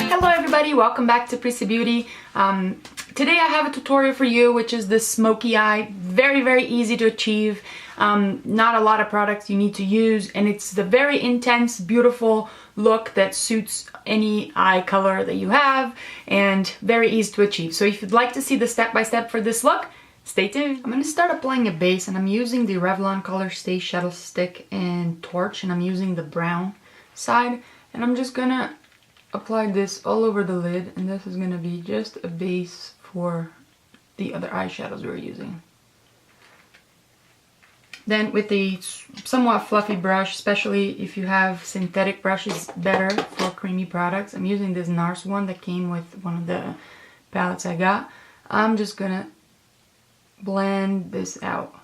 Hello everybody, welcome back to Prissy Beauty. Today I have a tutorial for you, which is this smoky eye. Very easy to achieve. Not a lot of products you need to use, and it's the very intense, beautiful look that suits any eye color that you have, and very easy to achieve. So if you'd like to see the step-by-step for this look, stay tuned. I'm going to start applying a base, and I'm using the Revlon Colorstay Shadow Stick and Torch, and I'm using the brown side, and I'm just going to apply this all over the lid, and this is going to be just a base for the other eyeshadows we're using. Then with a somewhat fluffy brush, especially if you have synthetic brushes, better for creamy products. I'm using this Nars one that came with one of the palettes I got. I'm just gonna blend this out.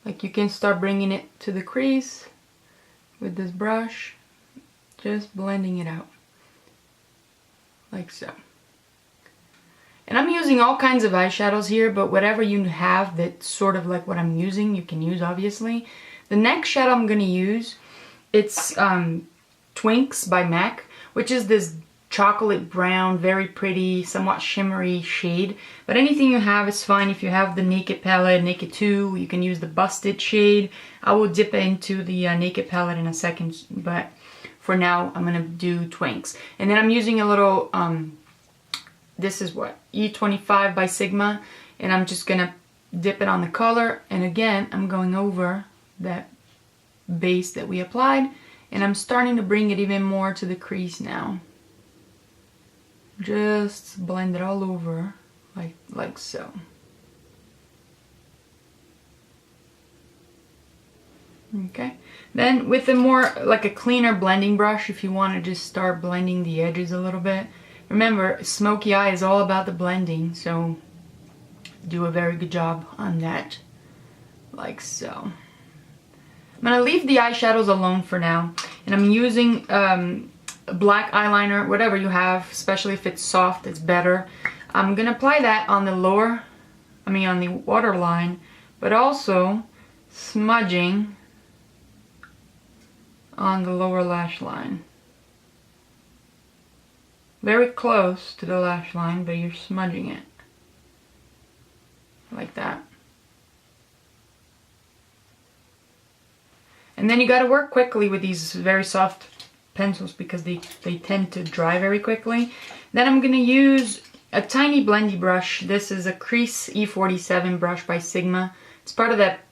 Like, you can start bringing it to the crease with this brush, just blending it out like so. And I'm using all kinds of eyeshadows here, but whatever you have that's sort of like what I'm using, you can use, obviously. The next shadow I'm going to use, it's Twinks by MAC, which is this chocolate brown, very pretty, somewhat shimmery shade. But anything you have is fine. If you have the Naked palette, Naked 2, you can use the Busted shade. I will dip into the Naked palette in a second, but for now I'm going to do Twinks. And then I'm using a little... this is what? E25 by Sigma, and I'm just gonna dip it on the color, and again I'm going over that base that we applied, and I'm starting to bring it even more to the crease now. Just blend it all over like so. Okay, then with a more like a cleaner blending brush, if you want to just start blending the edges a little bit. Remember, smoky eye is all about the blending, so do a very good job on that, like so. I'm going to leave the eyeshadows alone for now, and I'm using black eyeliner, whatever you have, especially if it's soft, it's better. I'm going to apply that on the on the waterline, but also smudging on the lower lash line. Very close to the lash line, but you're smudging it like that. And then you got to work quickly with these very soft pencils because they tend to dry very quickly. Then I'm going to use a tiny blendy brush. This is a Crease E47 brush by Sigma. It's part of that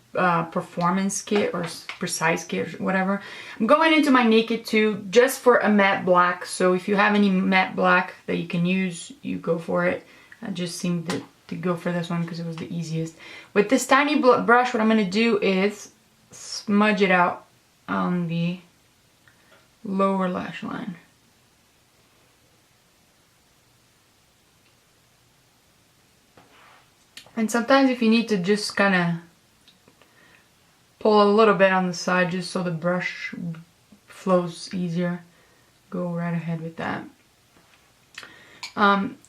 performance kit or precise kit or whatever. I'm going into my Naked 2 just for a matte black, so if you have any matte black that you can use, you go for it. I just seemed to go for this one because it was the easiest. With this tiny brush, what I'm going to do is smudge it out on the lower lash line. And sometimes if you need to just kind of pull a little bit on the side just so the brush flows easier, go right ahead with that.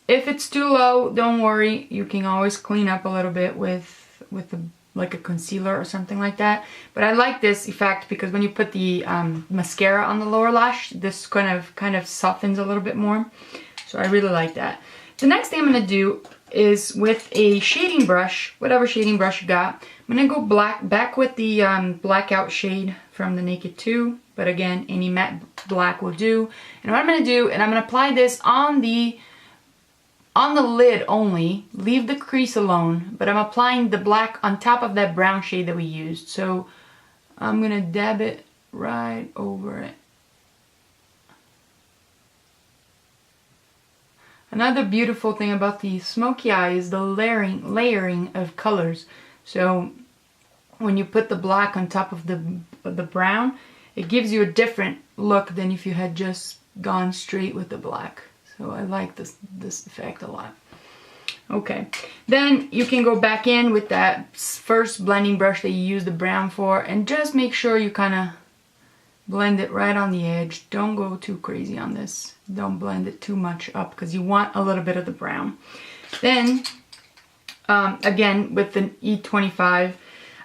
If it's too low, don't worry, you can always clean up a little bit with like a concealer or something like that. But I like this effect because when you put the mascara on the lower lash, this kind of softens a little bit more. So I really like that. The next thing I'm going to do is with a shading brush, whatever shading brush you got. I'm going to go back with the Blackout shade from the Naked 2, but again, any matte black will do. And what I'm going to do, and I'm going to apply this on the lid only, leave the crease alone, but I'm applying the black on top of that brown shade that we used. So I'm going to dab it right over it. Another beautiful thing about the smoky eye is the layering of colors. So when you put the black on top of the brown, it gives you a different look than if you had just gone straight with the black. So I like this effect a lot. Okay, then you can go back in with that first blending brush that you used the brown for, and just make sure you kind of blend it right on the edge. Don't go too crazy on this. Don't blend it too much up because you want a little bit of the brown. Then, again, with the E25,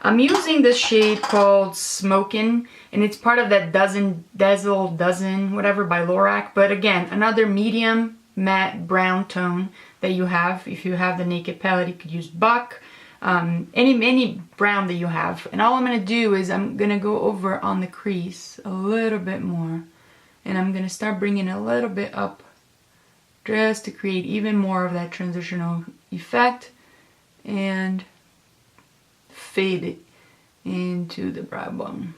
I'm using this shade called Smokin', and it's part of that Dazzle, whatever by Lorac. But again, another medium matte brown tone that you have. If you have the Naked palette, you could use Buck. Any brown that you have. And all I'm going to do is I'm going to go over on the crease a little bit more. And I'm going to start bringing it a little bit up just to create even more of that transitional effect. And fade it into the brow bone.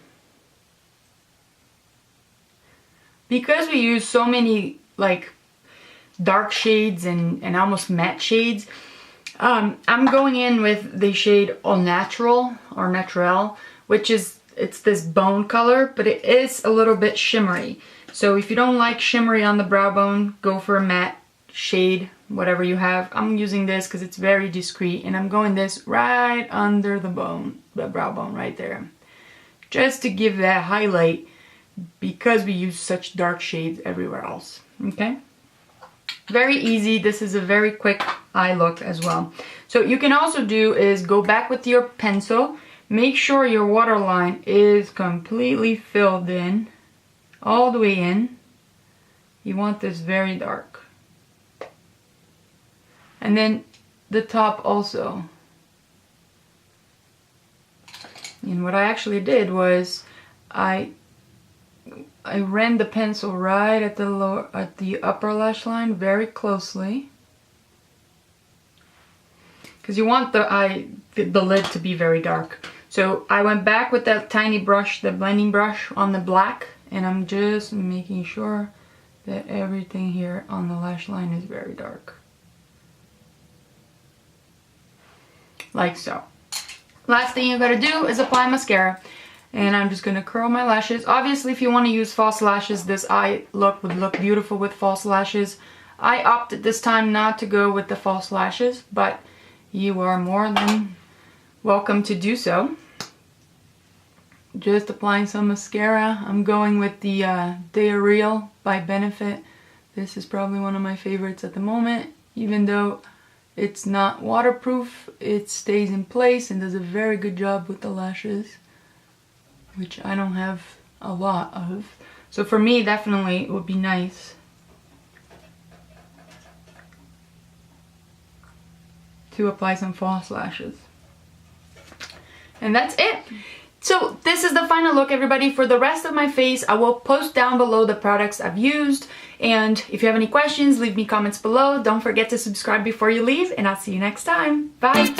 Because we use so many like dark shades and almost matte shades, I'm going in with the shade Au Natural or Naturel, which is, it's this bone color, but it is a little bit shimmery. So if you don't like shimmery on the brow bone, go for a matte shade, whatever you have. I'm using this because it's very discreet, and I'm going this right under the bone, the brow bone right there, just to give that highlight because we use such dark shades everywhere else. Okay, very easy. This is a very quick eye look as well. So you can also do is go back with your pencil, make sure your waterline is completely filled in all the way in. You want this very dark. And then the top also. And what I actually did was I ran the pencil right at the upper lash line very closely, because you want the lid to be very dark. So I went back with that tiny brush, the blending brush on the black, and I'm just making sure that everything here on the lash line is very dark. Like so. Last thing you gotta do is apply mascara. And I'm just gonna curl my lashes. Obviously, if you wanna use false lashes, this eye look would look beautiful with false lashes. I opted this time not to go with the false lashes, but you are more than welcome to do so. Just applying some mascara. I'm going with the Day Real by Benefit. This is probably one of my favorites at the moment, even though it's not waterproof. It stays in place and does a very good job with the lashes, which I don't have a lot of. So for me, definitely it would be nice to apply some false lashes. And that's it. So this is the final look, everybody. For the rest of my face, I will post down below the products I've used. And if you have any questions, leave me comments below. Don't forget to subscribe before you leave, and I'll see you next time. Bye.